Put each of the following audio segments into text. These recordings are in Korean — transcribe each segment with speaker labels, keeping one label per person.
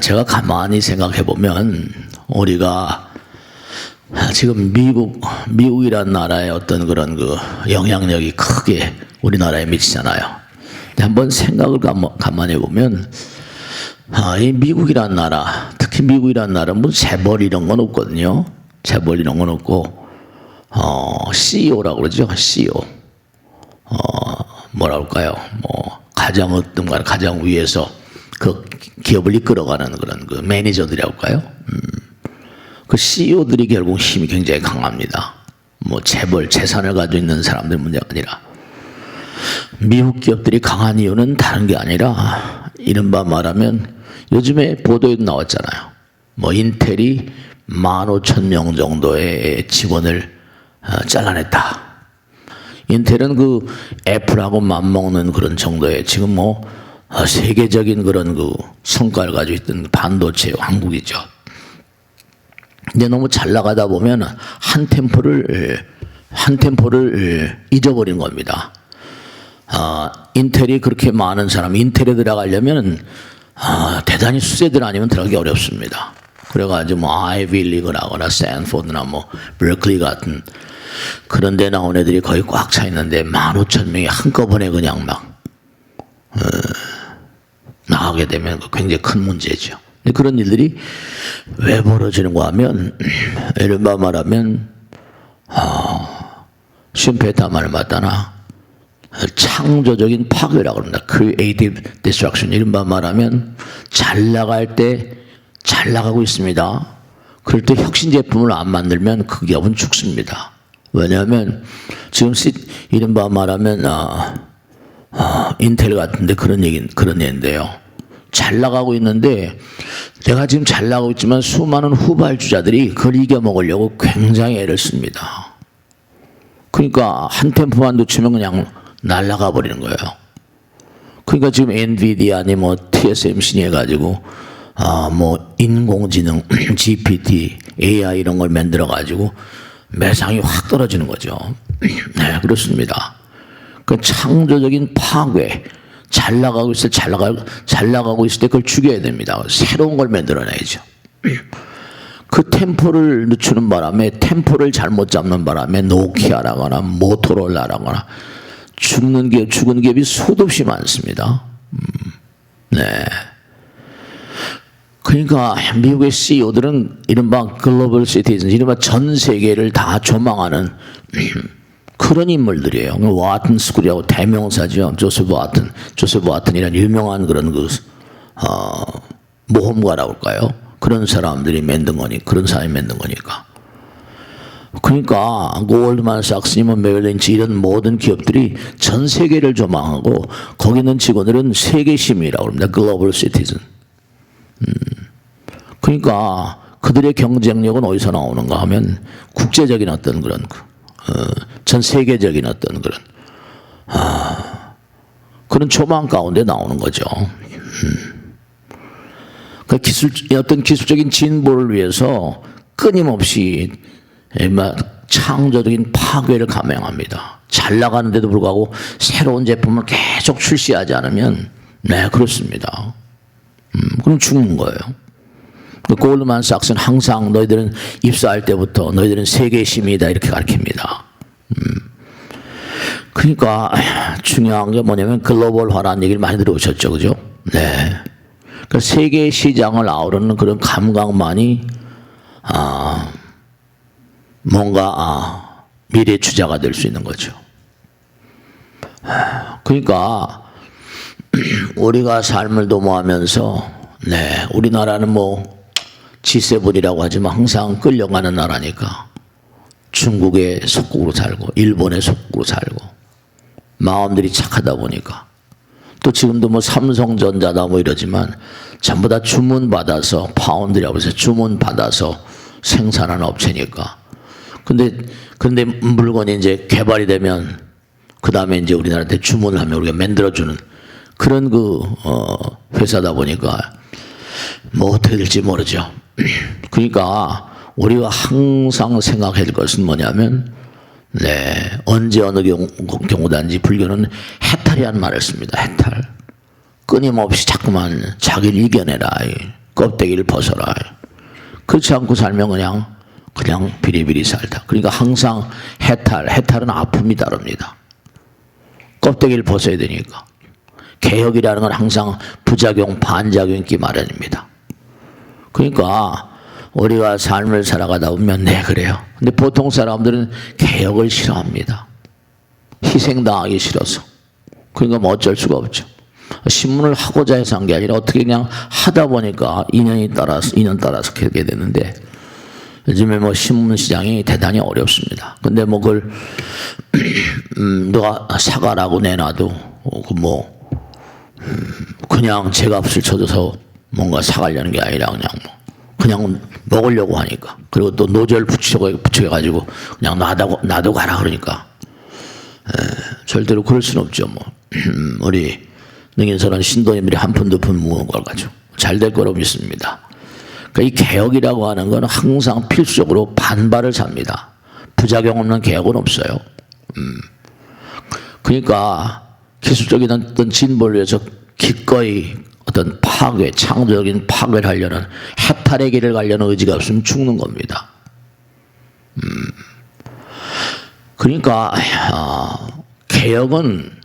Speaker 1: 제가 가만히 생각해 보면 우리가 지금 미국이란 나라의 어떤 그런 그 영향력이 크게 우리나라에 미치잖아요. 한번 생각을 가만히 보면 이 미국이란 나라, 특히 미국이란 나라는 뭐 재벌 이런 건 없거든요. 재벌 이런 건 없고 CEO라고 그러죠. CEO. 뭐라 할까요? 뭐 가장 어떤 가 가장 위에서 그 기업을 이끌어가는 그런 그 매니저들이라고 할까요? 그 CEO들이 결국 힘이 굉장히 강합니다. 뭐 재벌, 재산을 가지고 있는 사람들 문제가 아니라 미국 기업들이 강한 이유는 다른 게 아니라 이른바 말하면 요즘에 보도에도 나왔잖아요. 뭐 인텔이 15,000명 정도의 직원을 잘라냈다. 인텔은 그 애플하고 맞먹는 그런 정도의 지금 뭐 세계적인 그런 그 성과를 가지고 있던 반도체 왕국이죠. 근데 너무 잘 나가다 보면 한 템포를 잊어버린 겁니다. 인텔이 그렇게 많은 사람, 인텔에 들어가려면 대단히 수세들 아니면 들어가기 어렵습니다. 그래가지고 뭐 아이비리그라거나 스탠포드나 뭐 버클리 같은 그런 데 나온 애들이 거의 꽉 차 있는데 15,000명이 한꺼번에 그냥 막 나가게 되면 굉장히 큰 문제죠. 근데 그런 일들이 왜 벌어지는가 하면 이른바 말하면 슈페타만을 맞다나 창조적인 파괴라고 합니다. Creative Destruction. 이른바 말하면 잘 나갈 때 잘 나가고 있습니다. 그럴 때 혁신 제품을 안 만들면 그 기업은 죽습니다. 왜냐하면 지금 이른바 말하면 인텔 같은데 그런 얘기인데요. 잘 나가고 있는데 내가 지금 잘 나가고 있지만 수많은 후발주자들이 그걸 이겨먹으려고 굉장히 애를 씁니다. 그러니까 한 템포만 놓치면 그냥 날아가 버리는 거예요. 그러니까 지금 엔비디아니 뭐 TSMC 해가지고 뭐 인공지능 GPT, AI 이런 걸 만들어 가지고 매상이 확 떨어지는 거죠. 네, 그렇습니다. 그 창조적인 파괴, 잘 나가고 있을 때 그걸 죽여야 됩니다. 새로운 걸 만들어내야죠. 그 템포를 늦추는 바람에 템포를 잘못 잡는 바람에 노키아라거나 모토로라라거나 죽은 기업이 수도 없이 많습니다. 네. 그러니까 미국의 CEO들은 이른바 글로벌 시티즌, 이른바 전 세계를 다 조망하는 그런 인물들이에요. 와튼 스쿨이라고 대명사죠. 조세프 와튼이라는 유명한 그런 모험가라고 할까요? 그런 사람들이 만든 거니까, 그런 사람이 만든 거니까. 그러니까 골드만삭스니 메릴린치 이런 모든 기업들이 전 세계를 조망하고 거기 있는 직원들은 세계 시민이라고 합니다. 글로벌 시티즌. 그러니까 그들의 경쟁력은 어디서 나오는가 하면 국제적인 어떤 그런 전 세계적인 어떤 그런 조망 가운데 나오는 거죠. 그 어떤 기술적인 진보를 위해서 끊임없이 창조적인 파괴를 감행합니다. 잘 나가는데도 불구하고 새로운 제품을 계속 출시하지 않으면 네, 그렇습니다. 그럼 죽는 거예요. 골드만삭스는 항상 너희들은 입사할 때부터 너희들은 세계 시민이다 이렇게 가르칩니다. 그러니까 중요한 게 뭐냐면 글로벌화라는 얘기를 많이 들어오셨죠, 그죠? 네. 그러니까 세계 시장을 아우르는 그런 감각만이 뭔가 미래 주자가 될 수 있는 거죠. 그러니까 우리가 삶을 도모하면서 네, 우리나라는 뭐 G7이라고 하지만 항상 끌려가는 나라니까 중국의 속국으로 살고 일본의 속국으로 살고 마음들이 착하다 보니까 또 지금도 뭐 삼성전자다 뭐 이러지만 전부 다 주문받아서 파운드라고 해서 주문받아서 생산하는 업체니까 근데 물건이 이제 개발이 되면 그 다음에 이제 우리나라한테 주문을 하면 우리가 만들어주는 그런 회사다 보니까 뭐 어떻게 될지 모르죠. 그러니까 우리가 항상 생각해야 될 것은 뭐냐면 네, 언제 어느 경우든지 불교는 해탈이라는 말을 씁니다. 해탈. 끊임없이 자꾸만 자기를 이겨내라. 껍데기를 벗어라. 그렇지 않고 살면 그냥 비리비리 살다. 그러니까 항상 해탈은 아픔이 다릅니다. 껍데기를 벗어야 되니까. 개혁이라는 건 항상 부작용, 반작용 있기 마련입니다. 그러니까 우리가 삶을 살아가다 보면 네 그래요. 근데 보통 사람들은 개혁을 싫어합니다. 희생당하기 싫어서. 그러니까 뭐 어쩔 수가 없죠. 신문을 하고자 해서 한 게 아니라 어떻게 그냥 하다 보니까 인연 따라서 그렇게 되는데 요즘에 뭐 신문 시장이 대단히 어렵습니다. 근데 뭐 그걸 누가 사과라고 내놔도 그냥 제값을 쳐줘서 뭔가 사가려는 게 아니라 그냥 먹으려고 하니까. 그리고 또 노절 붙여가지고 그냥 놔도 가라 그러니까 절대로 그럴 수는 없죠. 뭐 우리 능인선한 신도님들이 한 푼 두 푼 모은 걸 가지고 잘 될 거라고 믿습니다. 그러니까 이 개혁이라고 하는 건 항상 필수적으로 반발을 삽니다. 부작용 없는 개혁은 없어요. 그러니까 기술적인 어떤 진보를 위해서 기꺼이 어떤 파괴, 창조적인 파괴를 하려는 해탈의 길을 가려는 의지가 없으면 죽는 겁니다. 그러니까 개혁은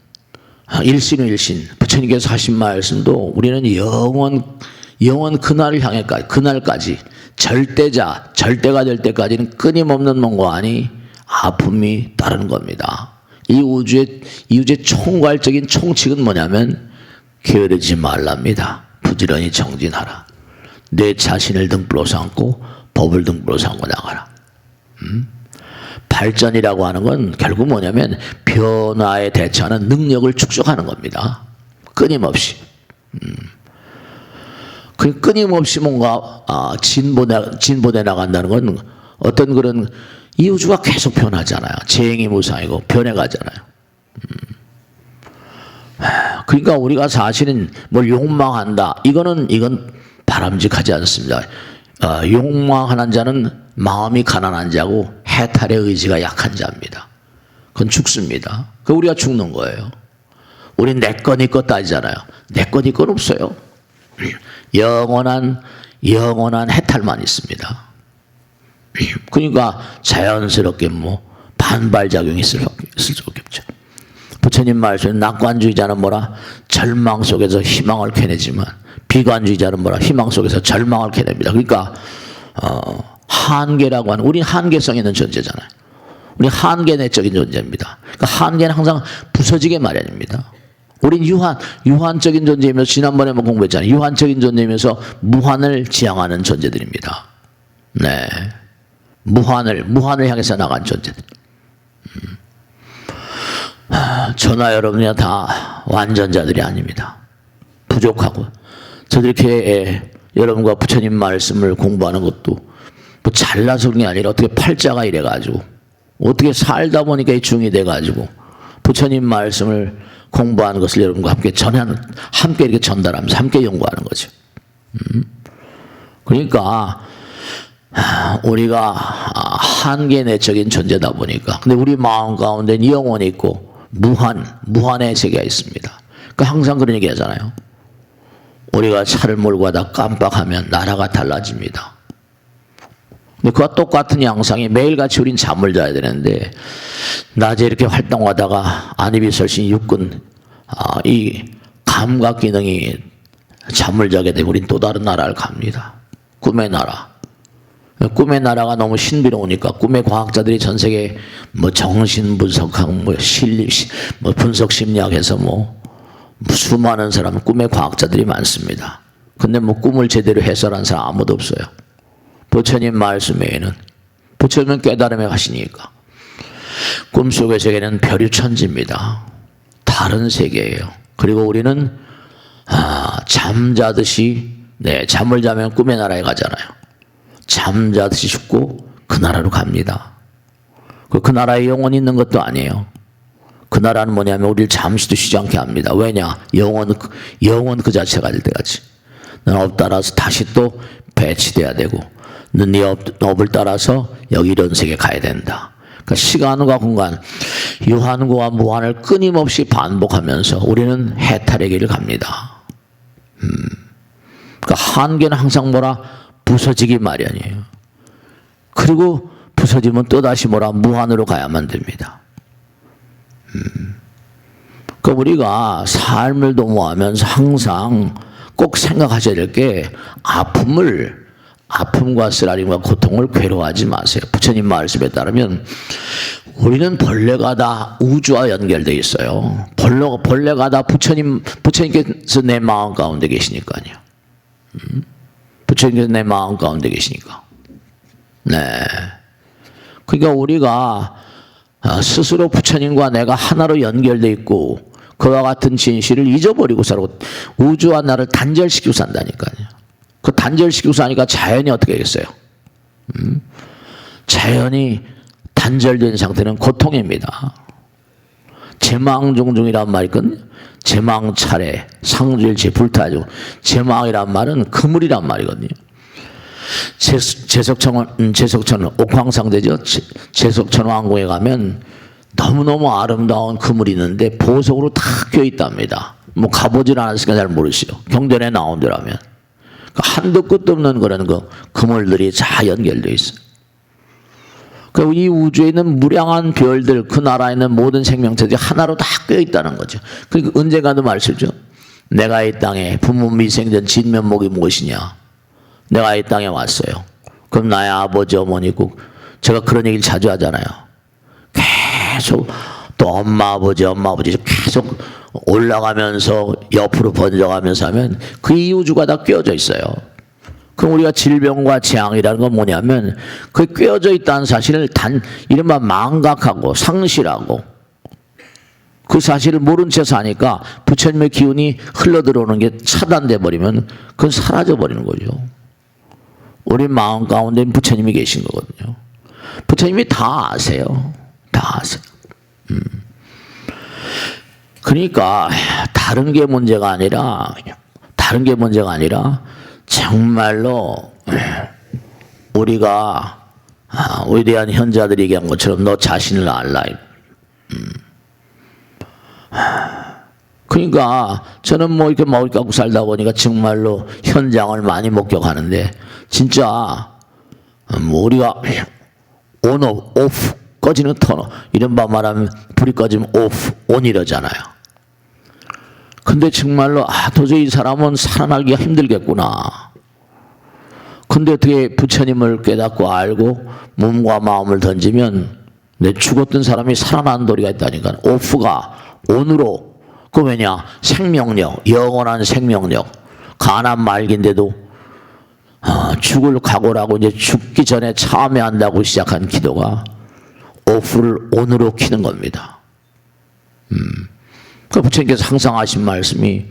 Speaker 1: 일신일신 부처님께서 하신 말씀도 우리는 영원 그날까지 절대가 될 때까지는 끊임없는 몽고하니 아픔이 따르는 겁니다. 이 우주의 총괄적인 총칙은 뭐냐면 게으르지 말랍니다. 부지런히 정진하라. 내 자신을 등불로 삼고 법을 등불로 삼고 나가라. 발전이라고 하는 건 결국 뭐냐면 변화에 대처하는 능력을 축적하는 겁니다. 끊임없이. 그 끊임없이 뭔가 진보돼 나간다는 건 어떤 그런 이 우주가 계속 변하잖아요. 재행이 무상이고 변해가잖아요. 그러니까 우리가 사실은 뭘 욕망한다. 이건 바람직하지 않습니다. 욕망하는 자는 마음이 가난한 자고 해탈의 의지가 약한 자입니다. 그건 죽습니다. 그 우리가 죽는 거예요. 우린 내 것, 네 것 따지잖아요. 내 것, 네 것 없어요. 영원한 해탈만 있습니다. 그러니까 자연스럽게 뭐 반발작용이 있을 수밖에 없죠. 부처님 말씀에 낙관주의자는 뭐라? 절망 속에서 희망을 캐내지만 비관주의자는 뭐라? 희망 속에서 절망을 캐냅니다. 그러니까 한계라고 하는, 우린 한계성 있는 존재잖아요. 우리 한계 내적인 존재입니다. 그러니까 한계는 항상 부서지게 마련입니다. 우린 유한적인 존재이면서 지난번에 뭐 공부했잖아요. 유한적인 존재이면서 무한을 지향하는 존재들입니다. 네, 무한을 향해서 나간 존재들. 저나 여러분이야 다 완전자들이 아닙니다. 부족하고. 저도 이렇게 여러분과 부처님 말씀을 공부하는 것도 뭐 잘나서 그런 게 아니라 어떻게 팔자가 이래가지고 어떻게 살다 보니까 이 중이 돼가지고 부처님 말씀을 공부하는 것을 여러분과 함께 이렇게 전달하면서 함께 연구하는 거죠. 그러니까 우리가 한계 내적인 존재다 보니까, 근데 우리 마음 가운데는 영혼이 있고 무한의 세계가 있습니다. 그러니까 항상 그런 얘기 하잖아요. 우리가 차를 몰고 가다 깜빡하면 나라가 달라집니다. 근데 그와 똑같은 양상이 매일같이 우린 잠을 자야 되는데 낮에 이렇게 활동하다가 안입이 설신 육군 이 감각 기능이 잠을 자게 되면 우린 또 다른 나라를 갑니다. 꿈의 나라. 꿈의 나라가 너무 신비로우니까 꿈의 과학자들이 전 세계 뭐 정신 분석학, 뭐 분석 심리학에서 수많은 사람, 꿈의 과학자들이 많습니다. 근데 뭐 꿈을 제대로 해설한 사람 아무도 없어요. 부처님 말씀 외에는. 부처님은 깨달음에 가시니까. 꿈속의 세계는 별유천지입니다. 다른 세계예요. 그리고 우리는 잠자듯이, 잠을 자면 꿈의 나라에 가잖아요. 잠자듯이 죽고 그 나라로 갑니다. 그 나라에 영혼이 있는 것도 아니에요. 그 나라는 뭐냐면 우리를 잠시도 쉬지 않게 합니다. 왜냐? 영혼 그 자체가 될 때까지. 넌 업 따라서 다시 또 배치돼야 되고, 넌 네 업을 따라서 여기 이런 세계 가야 된다. 그러니까 시간과 공간, 유한과 무한을 끊임없이 반복하면서 우리는 해탈의 길을 갑니다. 그러니까 한계는 항상 뭐라 부서지기 마련이에요. 그리고 부서지면 또다시 뭐라 무한으로 가야만 됩니다. 그러니까 우리가 삶을 도모하면서 항상 꼭 생각하셔야 될 게 아픔과 쓰라림과 고통을 괴로워하지 마세요. 부처님 말씀에 따르면 우리는 벌레가 다 우주와 연결되어 있어요. 벌레가 다 부처님께서 내 마음 가운데 계시니까요. 부처님께서 내 마음 가운데 계시니까. 네. 그러니까 우리가 스스로 부처님과 내가 하나로 연결되어 있고 그와 같은 진실을 잊어버리고 살고 우주와 나를 단절시키고 산다니까요. 그 단절시키고 사니까 자연이 어떻게 되겠어요? 자연이 단절된 상태는 고통입니다. 제망종중이란 말이 있거든요. 제망차례, 상주일체 불타죠. 제망이란 말은 그물이란 말이거든요. 제석천은 옥황상제죠. 제석천 왕궁에 가면 너무너무 아름다운 그물이 있는데 보석으로 다 껴있답니다. 뭐 가보질 않았으니까 잘 모르시죠. 경전에 나온 데라면. 한도 끝도 없는 그런 그물들이 다 연결되어 있어요. 이 우주에 있는 무량한 별들, 그 나라에 있는 모든 생명체들이 하나로 다 껴 있다는 거죠. 그러니까 언젠가도 말씀이죠. 내가 이 땅에 부모미생전 진면목이 무엇이냐. 내가 이 땅에 왔어요. 그럼 나의 아버지, 어머니고 제가 그런 얘기를 자주 하잖아요. 계속 또 엄마 아버지 계속 올라가면서 옆으로 번져가면서 하면 그 이 우주가 다 꿰어져 있어요. 그럼 우리가 질병과 재앙이라는 건 뭐냐면 그 꿰어져 있다는 사실을 이른바 망각하고 상실하고 그 사실을 모른 채 사니까 부처님의 기운이 흘러들어오는 게 차단돼 버리면 그건 사라져 버리는 거죠. 우리 마음 가운데 부처님이 계신 거거든요. 부처님이 다 아세요. 다 아세요. 그러니까 다른 게 문제가 아니라 정말로 우리가 위대한 현자들이 얘기한 것처럼 너 자신을 알라. 그러니까 저는 뭐 이렇게 먹을 거 갖고 살다 보니까 정말로 현장을 많이 목격하는데 진짜 우리가 온, 오프, 꺼지는 턴, 이른바 말하면 불이 꺼지면 오프, 온 이러잖아요. 근데 정말로 도저히 이 사람은 살아나기가 힘들겠구나. 근데 어떻게 부처님을 깨닫고 알고 몸과 마음을 던지면 내 죽었던 사람이 살아나는 도리가 있다니까. 오프가 온으로. 그 왜냐? 생명력, 영원한 생명력. 가난 말기인데도 죽을 각오라고 이제 죽기 전에 참여한다고 시작한 기도가 오프를 온으로 키는 겁니다. 그 부처님께서 항상 하신 말씀이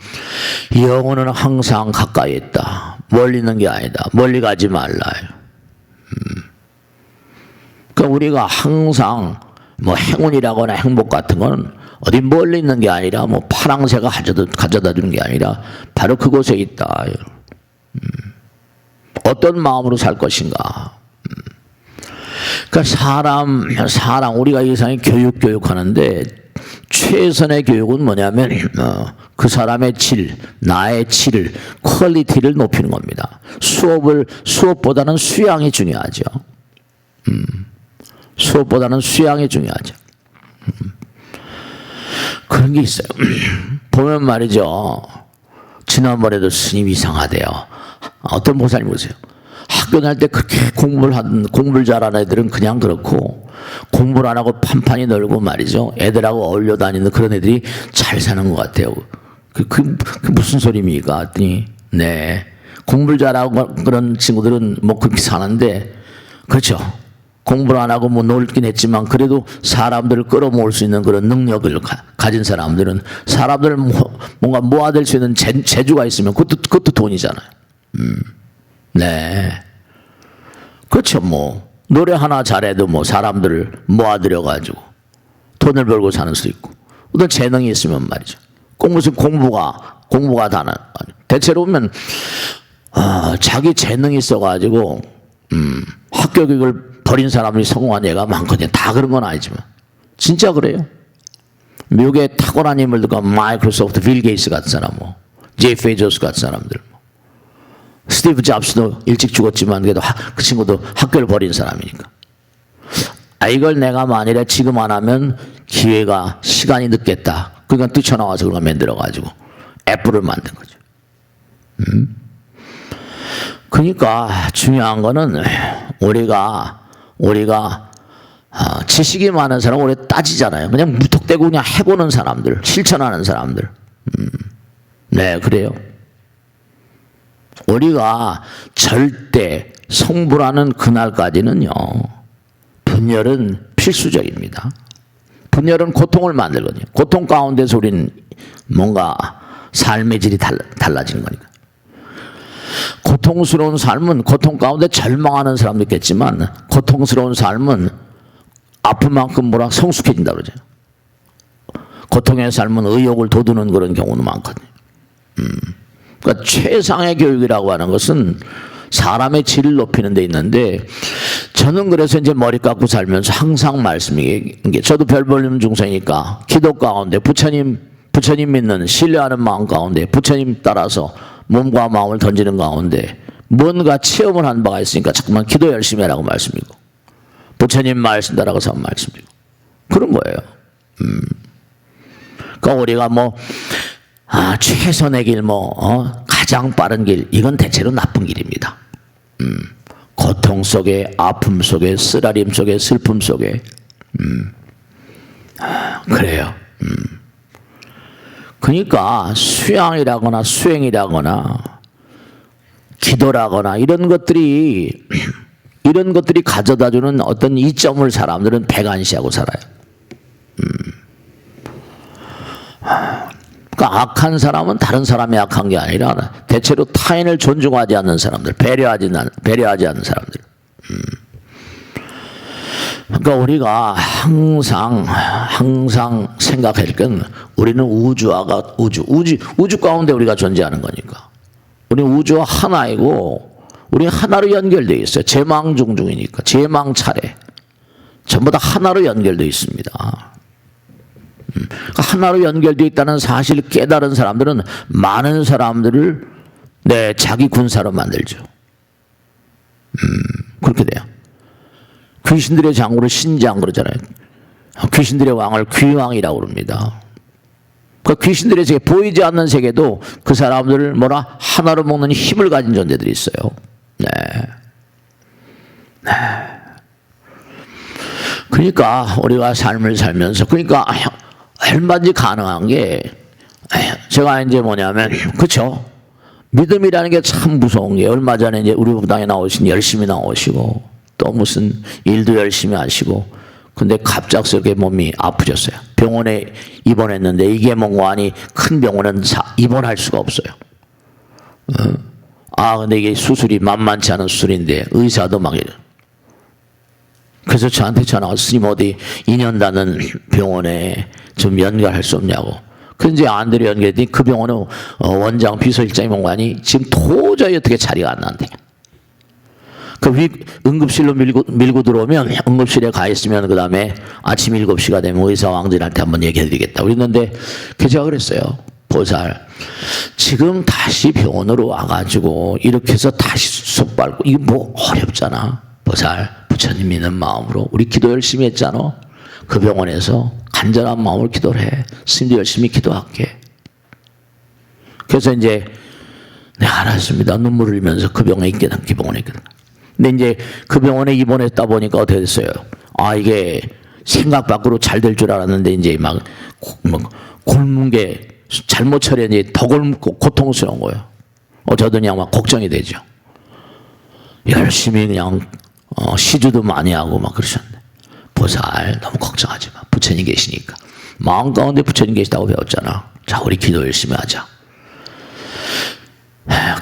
Speaker 1: 영혼은 항상 가까이 있다. 멀리 있는 게 아니다. 멀리 가지 말라. 그러니까 우리가 항상 뭐 행운이라거나 행복 같은 거는 어디 멀리 있는 게 아니라 뭐 파랑새가 가져다 주는 게 아니라 바로 그곳에 있다. 어떤 마음으로 살 것인가. 그러니까 사람 우리가 이 세상에 교육하는데 최선의 교육은 뭐냐면 그 사람의 나의 질, 퀄리티를 높이는 겁니다. 수업보다는 수양이 중요하죠. 수업보다는 수양이 중요하죠. 그런 게 있어요. 보면 말이죠. 지난번에도 스님 이상하대요. 어떤 보살님 보세요. 학교 다닐 때 그렇게 공부를 잘하는 애들은 그냥 그렇고 공부를 안 하고 판판이 놀고 말이죠. 애들하고 어울려 다니는 그런 애들이 잘 사는 것 같아요. 그 무슨 소리입니까? 했더니 네. 공부를 잘하고 그런 친구들은 뭐 그렇게 사는데 그렇죠. 공부를 안 하고 뭐 놀긴 했지만 그래도 사람들을 끌어모을 수 있는 그런 능력을 가진 사람들은 사람들을 뭔가 모아낼 수 있는 재주가 있으면 그것도 돈이잖아요. 네. 그렇죠. 뭐 노래 하나 잘해도 뭐 사람들을 모아들여 가지고 돈을 벌고 사는 수 있고 어떤 재능이 있으면 말이죠. 무슨 공부가 다는 대체로 보면 자기 재능이 있어 가지고 학교 교육을 버린 사람이 성공한 예가 많거든요. 다 그런 건 아니지만 진짜 그래요. 미국의 탁월한 인물들과 마이크로소프트 빌 게이츠 같은 사람, 제프 베조스 같은 사람들, 스티브 잡스도 일찍 죽었지만 그래도 그 친구도 학교를 버린 사람이니까. 이걸 내가 만일에 지금 안 하면 기회가 시간이 늦겠다. 그러니까 뛰쳐나와서 그걸 만들어가지고 애플을 만든 거죠. 그러니까 중요한 거는 우리가 지식이 많은 사람 오래 따지잖아요. 그냥 무턱대고 그냥 해보는 사람들, 실천하는 사람들. 네, 그래요. 우리가 절대 성불하는 그날까지는요, 분열은 필수적입니다. 분열은 고통을 만들거든요. 고통 가운데서 우리는 뭔가 삶의 질이 달라진 거니까. 고통스러운 삶은 고통 가운데 절망하는 사람도 있겠지만, 고통스러운 삶은 아픈 만큼 성숙해진다 그러죠. 고통의 삶은 의욕을 돋우는 그런 경우는 많거든요. 그러니까 최상의 교육이라고 하는 것은 사람의 질을 높이는 데 있는데, 저는 그래서 이제 머리 깎고 살면서 항상 말씀이 게, 저도 별 볼륨 중생이니까 기도 가운데 부처님 믿는 신뢰하는 마음 가운데 부처님 따라서 몸과 마음을 던지는 가운데 뭔가 체험을 한 바가 있으니까 자꾸만 기도 열심히 하라고 말씀이고, 부처님 말씀 따라가서 한 말씀이고, 그런 거예요. 그러니까 우리가 최선의 길, 가장 빠른 길, 이건 대체로 나쁜 길입니다. 고통 속에, 아픔 속에, 쓰라림 속에, 슬픔 속에. 그래요. 그러니까 수양이라거나 수행이라거나 기도라거나 이런 것들이 가져다주는 어떤 이점을 사람들은 배관시하고 살아요. 그러니까 악한 사람은 다른 사람이 악한 게 아니라 대체로 타인을 존중하지 않는 사람들, 배려하지 않는 사람들. 그러니까 우리가 항상 생각할 건 우리는 우주 가운데 우리가 존재하는 거니까. 우리는 우주와 하나이고 우리 하나로 연결되어 있어요. 제망중중이니까. 제망 차례. 전부 다 하나로 연결되어 있습니다. 그러니까 하나로 연결되어 있다는 사실을 깨달은 사람들은 많은 사람들을 자기 군사로 만들죠. 그렇게 돼요. 귀신들의 장구를 신장 그러잖아요. 귀신들의 왕을 귀왕이라고 그럽니다. 그 귀신들의 세계, 보이지 않는 세계도 그 사람들을 하나로 먹는 힘을 가진 존재들이 있어요. 네. 그러니까 우리가 삶을 살면서, 그러니까 얼마든지 가능한 게, 제가 이제 그쵸? 믿음이라는 게 참 무서운 게, 얼마 전에 이제 우리 부당에 나오신 열심히 나오시고, 또 무슨 일도 열심히 하시고, 근데 갑작스럽게 몸이 아프셨어요. 병원에 입원했는데, 이계몽관이 큰 병원은 입원할 수가 없어요. 근데 이게 수술이 만만치 않은 수술인데, 의사도 막 이래. 그래서 저한테 전화가, 스님 어디 2년 다는 병원에 좀 연결할 수 없냐고. 그래서 이제 안대로 연결했더니 그 병원은 원장 비서실장이 뭔가니 지금 도저히 어떻게 자리가 안 난대. 응급실로 밀고 들어오면 응급실에 가 있으면 그 다음에 아침 7시가 되면 의사 왕진한테 한번 얘기해 드리겠다. 그랬는데 제가 그랬어요. 보살, 지금 다시 병원으로 와가지고 이렇게 해서 다시 속 밟고, 이거 어렵잖아. 보살, 부처님 믿는 마음으로 우리 기도 열심히 했잖아. 그 병원에서 간절한 마음으로 기도를 해. 스님도 열심히 기도할게. 그래서 이제 알았습니다. 눈물을 흘리면서 그 병원에 있거든. 근데 이제 그 병원에 입원했다 보니까 어떻게 됐어요? 이게 생각 밖으로 잘 될 줄 알았는데 이제 막 굶은 게 잘못 처리했는지 더 굶고 고통스러운 거예요. 저도 그냥 막 걱정이 되죠. 열심히 그냥 시주도 많이 하고 막 그러셨는데, 보살 너무 걱정하지 마. 부처님 계시니까. 마음 가운데 부처님 계시다고 배웠잖아. 자, 우리 기도 열심히 하자.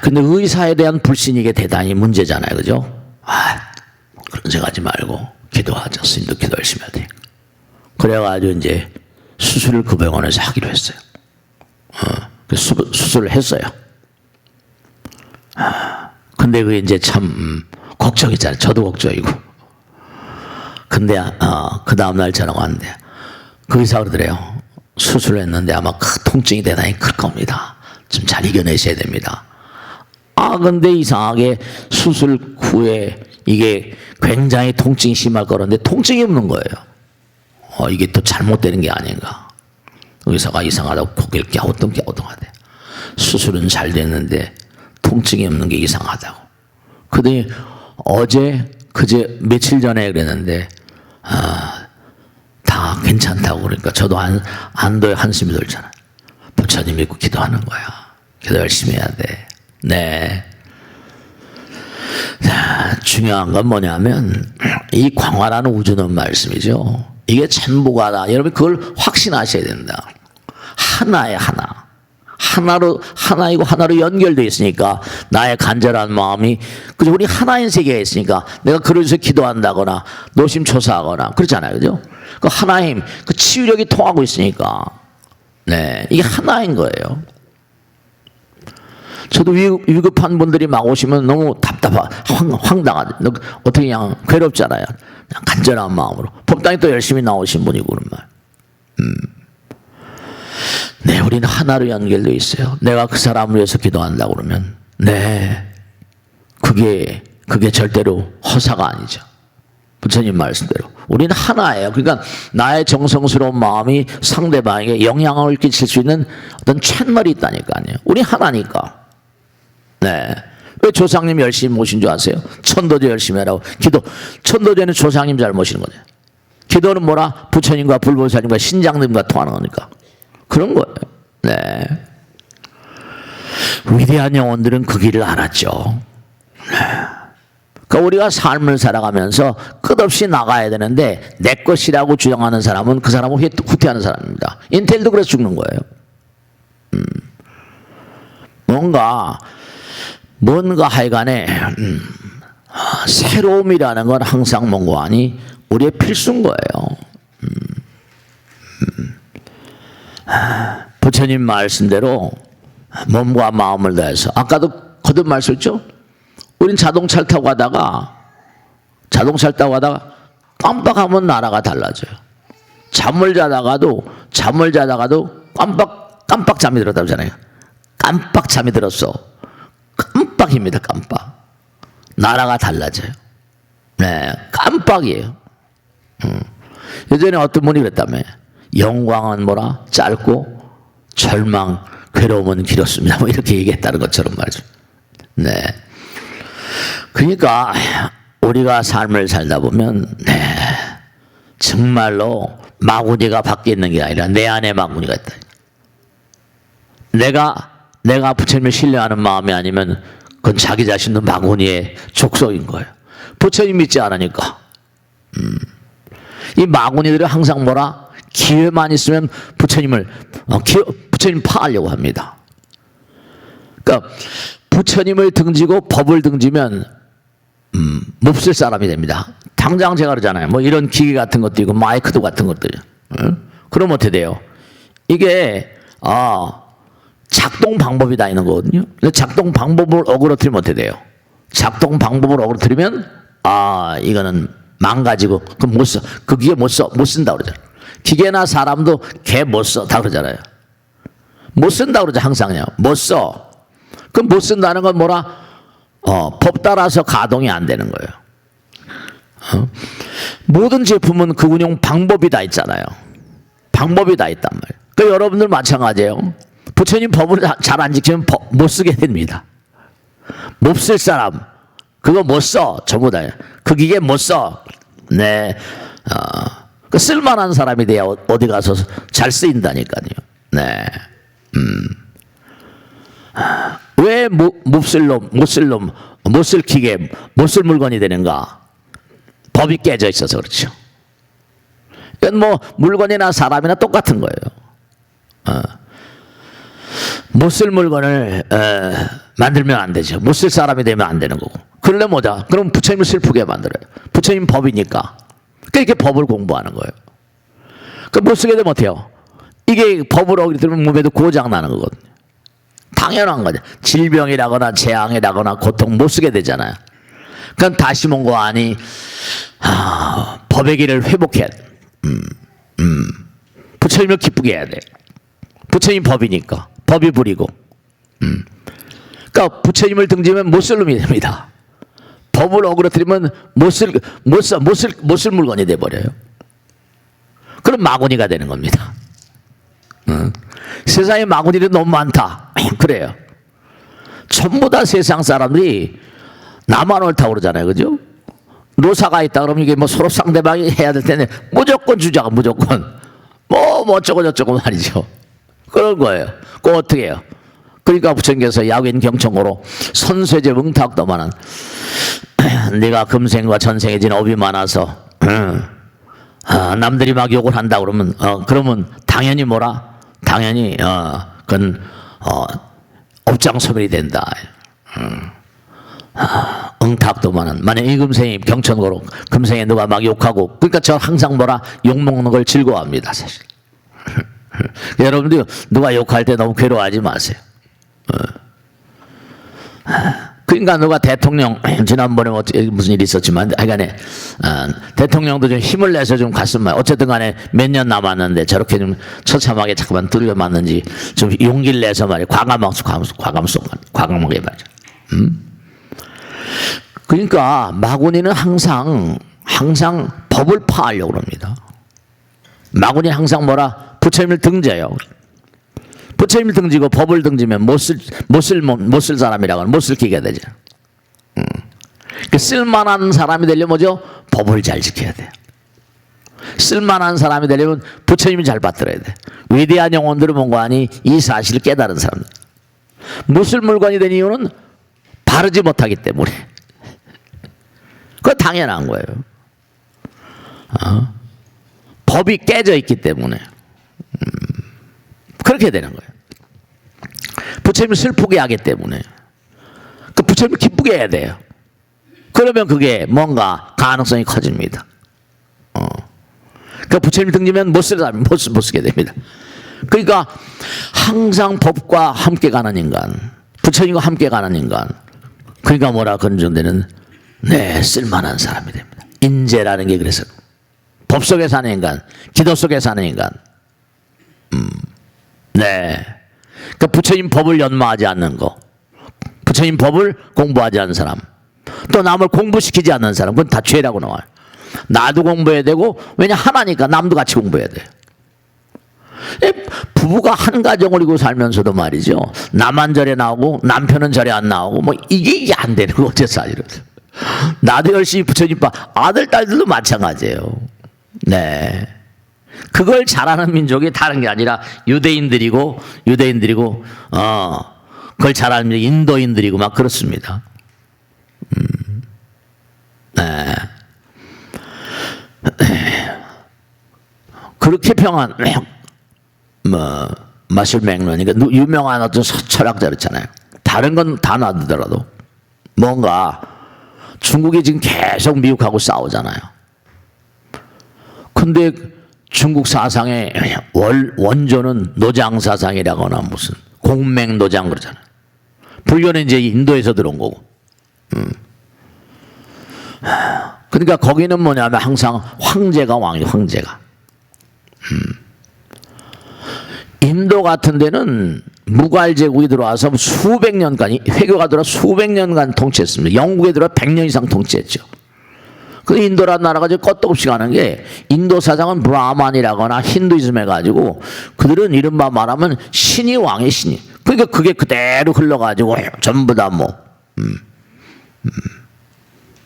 Speaker 1: 근데 의사에 대한 불신이 이게 대단히 문제잖아요. 그죠? 그런 생각하지 말고 기도하자. 스님도 기도 열심히 해야 돼. 그래가지고 이제 수술을 그 병원에서 하기로 했어요. 수술을 했어요. 근데 그게 이제 참 걱정이잖아요. 저도 걱정이고. 근데 그 다음날 전화가 왔는데 그 의사가 그러더래요. 수술을 했는데 아마 통증이 대단히 클 겁니다. 좀 잘 이겨내셔야 됩니다. 근데 이상하게 수술 후에 이게 굉장히 통증이 심할 거라는데 통증이 없는 거예요. 이게 또 잘못되는 게 아닌가. 의사가 이상하다고 고개를 갸우뚱하대. 수술은 잘 됐는데 통증이 없는 게 이상하다고. 그더니 그제 며칠 전에 그랬는데 다 괜찮다고 그러니까 저도 안도에 한숨이 돌잖아요. 부처님 믿고 기도하는 거야. 기도 열심히 해야 돼. 네. 자, 중요한 건 뭐냐면 이 광활한 우주는 말씀이죠. 이게 전부가다. 여러분 그걸 확신하셔야 된다. 하나에 하나. 하나이고 하나로 연결되어 있으니까 나의 간절한 마음이 그죠? 우리 하나인 세계에 있으니까 내가 그러면서 기도한다거나 노심초사하거나 그렇잖아요. 그죠? 그 하나임, 그 치유력이 통하고 있으니까 네, 이게 하나인 거예요. 저도 위급한 분들이 막 오시면 너무 황당하죠. 어떻게 그냥 괴롭잖아요. 그냥 간절한 마음으로. 법당에 또 열심히 나오신 분이고 그런 말. 네, 우리는 하나로 연결되어 있어요. 내가 그 사람을 위해서 기도한다고 그러면 네, 그게 절대로 허사가 아니죠. 부처님 말씀대로 우리는 하나예요. 그러니까 나의 정성스러운 마음이 상대방에게 영향을 끼칠 수 있는 어떤 채널이 있다니까요. 우리 하나니까. 네. 왜 조상님 열심히 모신 줄 아세요? 천도제 열심히 하라고. 천도제는 조상님 잘 모시는 거죠. 기도는 뭐라? 부처님과 불보살님과 신장님과 통하는 거니까. 그런 거예요. 네. 위대한 영혼들은 그 길을 알았죠. 네. 그러니까 우리가 삶을 살아가면서 끝없이 나가야 되는데 내 것이라고 주장하는 사람은 그 사람을 후퇴하는 사람입니다. 인텔도 그래서 죽는 거예요. 뭔가 하여간에 새로움이라는 건 항상 뭔가 아니 우리의 필수인 거예요. 부처님 말씀대로 몸과 마음을 다해서 아까도 거듭 말씀했죠. 우린 자동차를 타고 가다가 깜빡하면 나라가 달라져요. 잠을 자다가도 깜빡 잠이 들었다고 하잖아요. 깜빡 잠이 들었어. 깜빡입니다. 깜빡. 나라가 달라져요. 네, 깜빡이에요. 예전에 어떤 분이 그랬다며. 영광은 뭐라? 짧고 절망, 괴로움은 길었습니다. 뭐 이렇게 얘기했다는 것처럼 말이죠. 네. 그러니까 우리가 삶을 살다 보면 네, 정말로 마구니가 밖에 있는 게 아니라 내 안에 마구니가 있다. 내가 부처님을 신뢰하는 마음이 아니면 그건 자기 자신도 마구니의 족속인 거예요. 부처님 믿지 않으니까. 이 마구니들이 항상 뭐라? 기회만 있으면 부처님 파하려고 합니다. 그러니까 부처님을 등지고 법을 등지면 몹쓸 사람이 됩니다. 당장 제가 그러잖아요. 뭐 이런 기계 같은 것도 있고 마이크도 같은 것들이요. 그럼 어떻게 돼요? 이게 작동 방법이 다 있는 거거든요. 작동 방법을 어그러뜨리면 어떻게 돼요? 작동 방법을 어그러뜨리면 이거는 망가지고 그럼 못 써. 그 기계 못 쓴다 그러잖아요. 기계나 사람도 개 못 써 다 그러잖아요. 못 쓴다 그러죠. 항상 그냥 못 써. 그럼 못 쓴다는 건 뭐라? 법 따라서 가동이 안 되는 거예요. 모든 제품은 그 운용 방법이 다 있잖아요. 방법이 다 있단 말이에요. 그러니까 여러분들 마찬가지예요. 부처님 법을 잘 안 지키면 못 쓰게 됩니다. 못 쓸 사람 그거 못 써. 전부 다. 그 기계 못 써. 네. 그 쓸만한 사람이 돼야 어디 가서 잘 쓰인다니까요. 네. 왜 못 쓸 기계, 못 쓸 물건이 되는가? 법이 깨져 있어서 그렇죠. 이건 뭐 물건이나 사람이나 똑같은 거예요. 못 쓸 물건을 만들면 안 되죠. 못 쓸 사람이 되면 안 되는 거고. 그러려면 뭐다? 그럼 부처님을 슬프게 만들어요. 부처님 법이니까. 그러니까 법을 공부하는 거예요. 그 못 쓰게 되면 어때요? 이게 법을 어기면 몸에도 고장 나는 거거든요. 당연한 거죠. 질병이라거나 재앙이라거나 고통 못 쓰게 되잖아요. 그럼 다시 뭔가 아니 법의 길을 회복해야 돼. 부처님을 기쁘게 해야 돼. 부처님 법이니까 법이 불이고. 그러니까 부처님을 등지면 못 쓸 놈이 됩니다. 법을 어그러뜨리면 못 쓸 물건이 돼버려요. 그럼 마구니가 되는 겁니다. 세상에 마구니는 너무 많다. 그래요. 전부 다 세상 사람들이 나만 옳다고 그러잖아요. 그죠? 노사가 있다 그러면 이게 뭐 서로 상대방이 해야 될 텐데 무조건 주자가 무조건 뭐 어쩌고 저쩌고 말이죠. 그런 거예요. 그거 어떻게 해요? 그러니까 부처님께서 야윈 경청고로 선쇠제 응탁도만한 네가 금생과 전생에 진 업이 많아서 남들이 막 욕을 한다 그러면 그러면 당연히 뭐라? 당연히 그건 업장소멸이 된다. 응탁도만한 만약 이 금생이 경천고로 금생에 누가 막 욕하고 그러니까 저 항상 뭐라 욕먹는 걸 즐거워합니다. 사실 여러분들 누가 욕할 때 너무 괴로워하지 마세요. 그러니까 누가 대통령 지난번에 무슨 일이 있었지만 하여간에 대통령도 좀 힘을 내서 좀 갔으면 어쨌든 간에 몇 년 남았는데 저렇게 좀 처참하게 자꾸만 들려 맞는지 좀 용기를 내서 말이에요. 과감하게 말이죠. 그러니까 마구니는 항상 법을 파하려고 합니다. 마구니는 항상 뭐라? 부처님을 등져요. 부처님을 등지고 법을 등지면 못 쓸 사람이라고 하면 못 쓸 기가 되죠. 쓸만한 사람이 되려면 뭐죠? 법을 잘 지켜야 돼요. 쓸만한 사람이 되려면 부처님이 잘 받들어야 돼. 위대한 영혼들은 뭔가 하니 이 사실을 깨달은 사람들. 못 쓸 물건이 된 이유는 바르지 못하기 때문에. 그거 당연한 거예요. 법이 깨져 있기 때문에. 그렇게 되는 거예요. 부처님을 슬프게 하기 때문에. 그 부처님을 기쁘게 해야 돼요. 그러면 그게 뭔가 가능성이 커집니다. 그 부처님을 등지면 못 쓰게 됩니다. 그러니까 항상 법과 함께 가는 인간, 부처님과 함께 가는 인간, 그러니까 뭐라 그런 정도는 쓸만한 사람이 됩니다. 인재라는 게 그래서 법 속에 사는 인간, 기도 속에 사는 인간. 그 부처님 법을 연마하지 않는 거, 부처님 법을 공부하지 않는 사람, 또 남을 공부시키지 않는 사람, 그건 다 죄라고 나와요. 나도 공부해야 되고, 왜냐 하나니까 남도 같이 공부해야 돼요. 부부가 한 가정을 이루고 살면서도 말이죠, 나만 절에 나오고 남편은 절에 안 나오고 뭐 이게 안 되는 거 어째서 이러세요. 나도 열심히 부처님 봐. 아들 딸들도 마찬가지예요. 그걸 잘하는 민족이 다른 게 아니라 유대인들이고 그걸 잘하는 민족이 인도인들이고 막 그렇습니다. 그렇게 평안 마실 맥론이니까 유명한 어떤 철학자 그렇잖아요. 다른 건 다 놔두더라도 뭔가 중국이 지금 계속 미국하고 싸우잖아요. 근데 중국 사상의 원조는 노장 사상이라거나 무슨 공맹 노장 그러잖아요. 불교는 이제 인도에서 들어온 거고. 그러니까 거기는 뭐냐면 항상 황제가 왕이에요. 황제가. 인도 같은 데는 무갈 제국이 들어와서 수백 년간, 회교가 들어와 수백 년간 통치했습니다. 영국에 들어와 100년 이상 통치했죠. 그 인도라는 나라가 이제 껐도 없이 가는 게, 인도 사상은 브라만이라거나 힌두이즘 해가지고 그들은 이른바 말하면 신이 왕의 신이. 그러니까 그게 그대로 흘러가지고 전부 다 뭐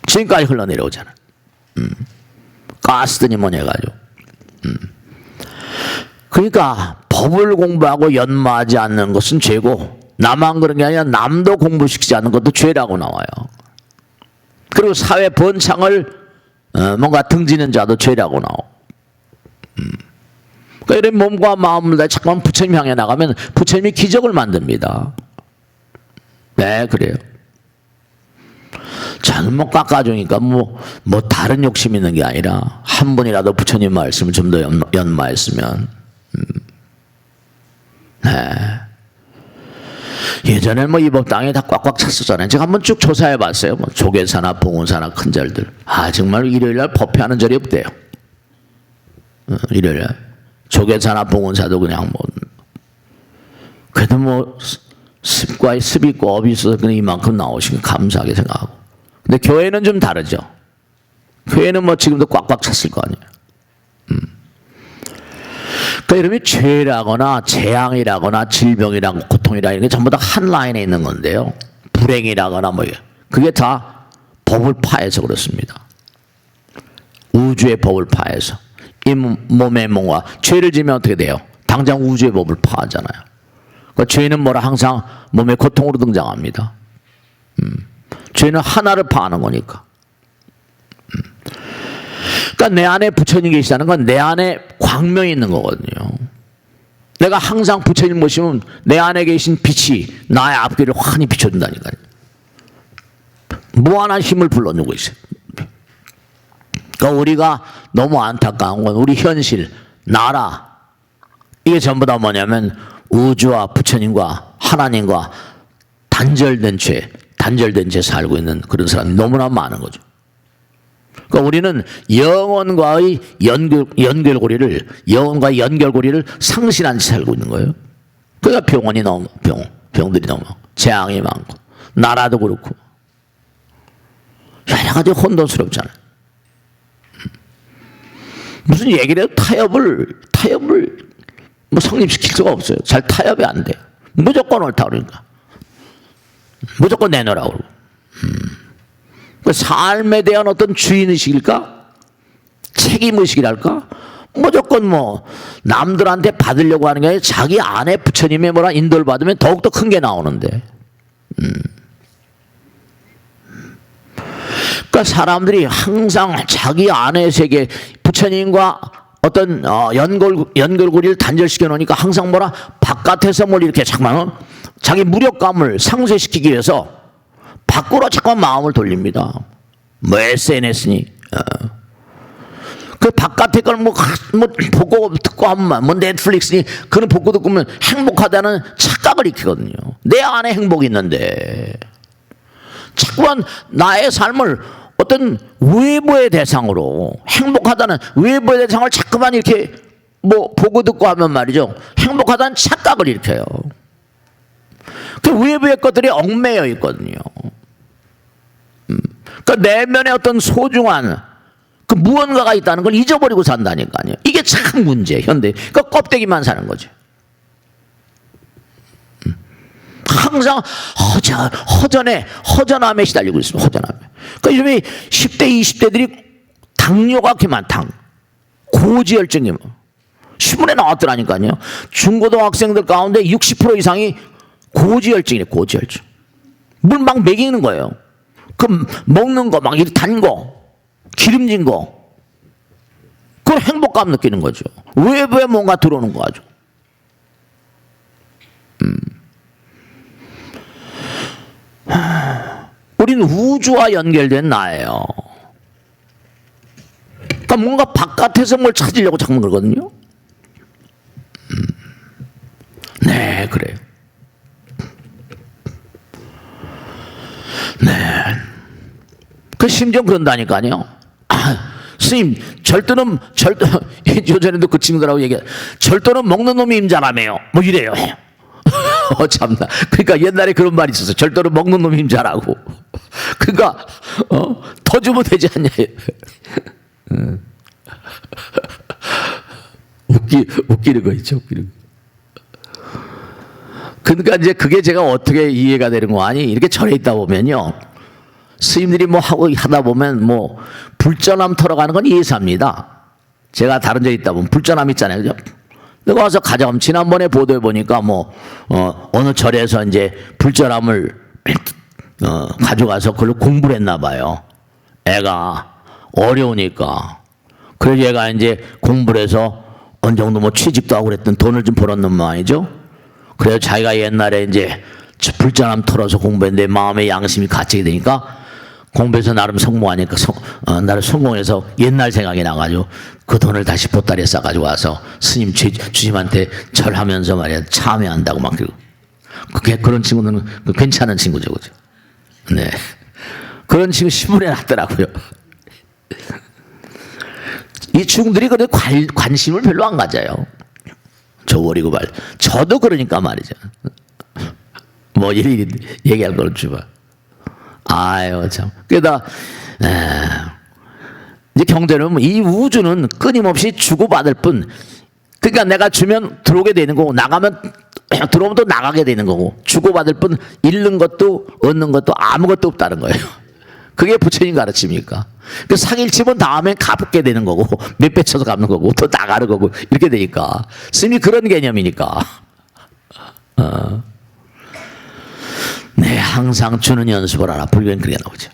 Speaker 1: 지금까지 흘러내려오잖아. 가스더니 뭐냐 해가지고. 그러니까 법을 공부하고 연마하지 않는 것은 죄고, 나만 그런 게 아니라 남도 공부시키지 않는 것도 죄라고 나와요. 그리고 사회 번창을 뭔가 등지는 자도 죄라고 나오고. 그러니까 이런 몸과 마음을 다 잠깐 부처님 향해 나가면 부처님이 기적을 만듭니다. 그래요. 저는 뭐 깎아주니까 뭐 다른 욕심 있는 게 아니라 한 번이라도 부처님 말씀을 좀 더 연마했으면. 예전에 뭐 이 법 땅에 다 꽉꽉 찼었잖아요. 제가 한번 쭉 조사해 봤어요. 뭐 조계사나 봉은사나 큰 절들. 정말 일요일날 법회하는 절이 없대요. 일요일날 조계사나 봉은사도 그냥 뭐 그래도 뭐 습이 있고 업이 있어서 그냥 이만큼 나오시면 감사하게 생각하고. 근데 교회는 좀 다르죠. 교회는 뭐 지금도 꽉꽉 찼을 거 아니에요. 그러니까 이름이 죄라거나 재앙이라거나 질병이라거나 고통이라거나 이런 게 전부 다 한 라인에 있는 건데요. 불행이라거나 뭐 그게 다 법을 파해서 그렇습니다. 우주의 법을 파해서. 이 몸의 몸과 죄를 지면 어떻게 돼요? 당장 우주의 법을 파하잖아요. 그러니까 죄는 뭐라 항상 몸의 고통으로 등장합니다. 죄는 하나를 파하는 거니까. 그러니까 내 안에 부처님 계시다는 건 내 안에 광명이 있는 거거든요. 내가 항상 부처님 모시면 내 안에 계신 빛이 나의 앞길을 환히 비춰준다니까요. 무한한 힘을 불러주고 있어요. 그러니까 우리가 너무 안타까운 건 우리 현실, 나라, 이게 전부 다 뭐냐면 우주와 부처님과 하나님과 단절된 채 살고 있는 그런 사람이 너무나 많은 거죠. 그러니까 우리는 영혼과의 연결고리를 상실한 채 살고 있는 거예요. 그러니까 병원이 너무 병들이 너무 재앙이 많고 나라도 그렇고 여러 가지 혼돈스럽잖아요. 무슨 얘기를 해도 타협을 뭐 성립시킬 수가 없어요. 잘 타협이 안 돼요. 무조건 옳다 그러니까. 무조건 내놓으라고 그러고. 그 삶에 대한 어떤 주인의식일까? 책임의식이랄까? 무조건 뭐 남들한테 받으려고 하는 게 아니라 자기 안에 부처님의 뭐라 인도를 받으면 더욱더 큰 게 나오는데. 그러니까 사람들이 항상 자기 안의 세계, 부처님과 어떤 연결고리를 단절시켜 놓으니까 항상 뭐라 바깥에서 뭘 이렇게 잠깐만 자기 무력감을 상쇄시키기 위해서 밖으로 잠깐 마음을 돌립니다. 뭐 SNS니 그 바깥에 걸 뭐 보고 듣고 하면 뭐 넷플릭스니 그런 보고 듣고 하면 행복하다는 착각을 익히거든요. 내 안에 행복이 있는데 자꾸만 나의 삶을 어떤 외부의 대상으로 행복하다는 외부의 대상을 자꾸만 이렇게 뭐 보고 듣고 하면 말이죠. 행복하다는 착각을 일으켜요. 그 외부의 것들이 얽매여 있거든요. 그 내면에 어떤 소중한 그 무언가가 있다는 걸 잊어버리고 산다니까요. 이게 참 문제, 현대. 그 껍데기만 사는 거죠. 항상 허전함에 시달리고 있습니다. 허전함에. 그러니까 요즘에 10대, 20대들이 당뇨가 그만 고지혈증이 뭐. 신문에 나왔더라니까요. 중고등학생들 가운데 60% 이상이 고지혈증이래, 고지혈증. 물 막 먹이는 거예요. 그 먹는 거, 막 이렇게 단 거, 기름진 거. 그걸 행복감 느끼는 거죠. 외부에 뭔가 들어오는 거 가지고. 우리는 우주와 연결된 나예요. 그러니까 뭔가 바깥에서 뭘 찾으려고 자꾸 그러거든요. 네, 그래요. 네. 그 심지어 그런다니까요. 스님, 요전에도 그 친구들하고 얘기해. 절도는 먹는 놈이 임자라며요. 뭐 이래요. 참나. 그러니까 옛날에 그런 말이 있었어. 절도는 먹는 놈이 임자라고. 그러니까 더 주면 되지 않냐. 웃기는 거 있죠. 웃기는 거. 그러니까 이제 그게 제가 어떻게 이해가 되는 거 아니? 이렇게 절에 있다 보면요. 스님들이 뭐 하다 보면 뭐 불전함 털어가는 건 예사입니다. 제가 다른 데 있다 보면 불전함 있잖아요. 그죠? 내가 와서 가져가면 지난번에 보도해 보니까 뭐 어느 절에서 이제 불전함을 가져가서 그걸 공부를 했나 봐요. 애가 어려우니까. 그래서 얘가 이제 공부를 해서 어느 정도 뭐 취직도 하고 그랬던 돈을 좀 벌었는 모양이죠. 그래서 자기가 옛날에 이제 불전함 털어서 공부했는데 마음의 양심이 갇히게 되니까 공부해서 나름 성공하니까 나름 성공해서 옛날 생각이 나가지고 그 돈을 다시 보따리에 싸가지고 와서 스님 주님한테 절하면서 말이야 참여한다고 막 그런 친구는 괜찮은 친구죠, 그죠? 네, 그런 친구 신문에 났더라고요. 이 중들이 그래 관심을 별로 안 가져요. 저 버리고 말. 저도 그러니까 말이죠. 뭐 일일이 얘기할 걸 주봐. 아유 참. 그러다 이제 경제는 이 우주는 끊임없이 주고받을 뿐. 그러니까 내가 주면 들어오게 되는 거고 나가면 들어오면 또 나가게 되는 거고 주고받을 뿐 잃는 것도 얻는 것도 아무것도 없다는 거예요. 그게 부처님 가르침이니까. 그 사기를 치면 다음에 갚게 되는 거고 몇 배 쳐서 갚는 거고 또 나가는 거고 이렇게 되니까 스님이 그런 개념이니까. 네, 항상 주는 연습을 하라. 불교는 그렇게 나오죠.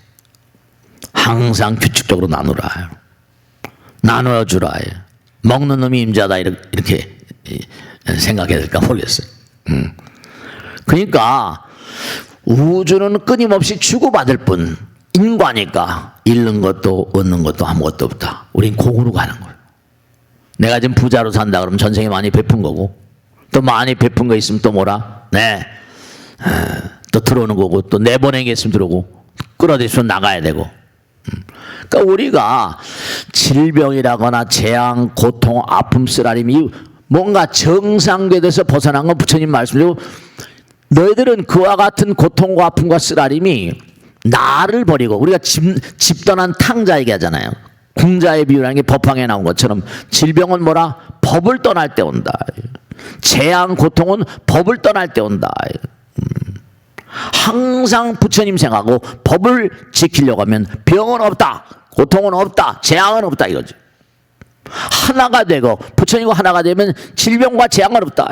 Speaker 1: 항상 규칙적으로 나누라. 나눠주라. 먹는 놈이 임자다 이렇게 생각해야 될까 모르겠어요. 그러니까 우주는 끊임없이 주고받을 뿐 인과니까 잃는 것도 얻는 것도 아무것도 없다. 우린 공으로 가는 거예요. 내가 지금 부자로 산다 그러면 전생에 많이 베푼 거고 또 많이 베푼 거 있으면 또 뭐라? 네. 또 들어오는 거고 또 내보내는 게 있으면 들어오고 끌어들이면 나가야 되고. 그러니까 우리가 질병이라거나 재앙, 고통, 아픔, 쓰라림이 뭔가 정상궤도에서 벗어난 건 부처님 말씀대로 너희들은 그와 같은 고통과 아픔과 쓰라림이 나를 버리고 우리가 집 떠난 탕자 얘기하잖아요. 궁자의 비유라는 게 법황에 나온 것처럼 질병은 뭐라? 법을 떠날 때 온다. 재앙, 고통은 법을 떠날 때 온다. 항상 부처님 생각하고 법을 지키려고 하면 병은 없다, 고통은 없다, 재앙은 없다 이거지. 하나가 되고 부처님과 하나가 되면 질병과 재앙은 없다.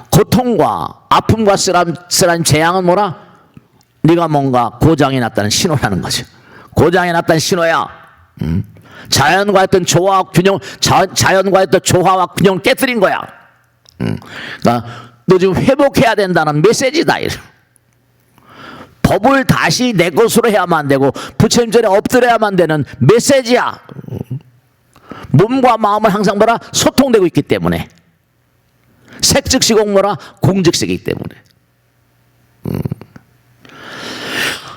Speaker 1: 고통과 아픔과 쓰라림 재앙은 뭐라? 네가 뭔가 고장이 났다는 신호라는 거죠. 고장이 났다는 신호야. 자연과 했던 조화와 균형, 자연과 했던 조화와 균형 깨뜨린 거야. 그러니까 너 지금 회복해야 된다는 메시지다. 법을 다시 내 것으로 해야만 되고 부처님 전에 엎드려야만 되는 메시지야. 몸과 마음은 항상 뭐라? 소통되고 있기 때문에. 색즉시공 뭐라? 공즉시이기 때문에.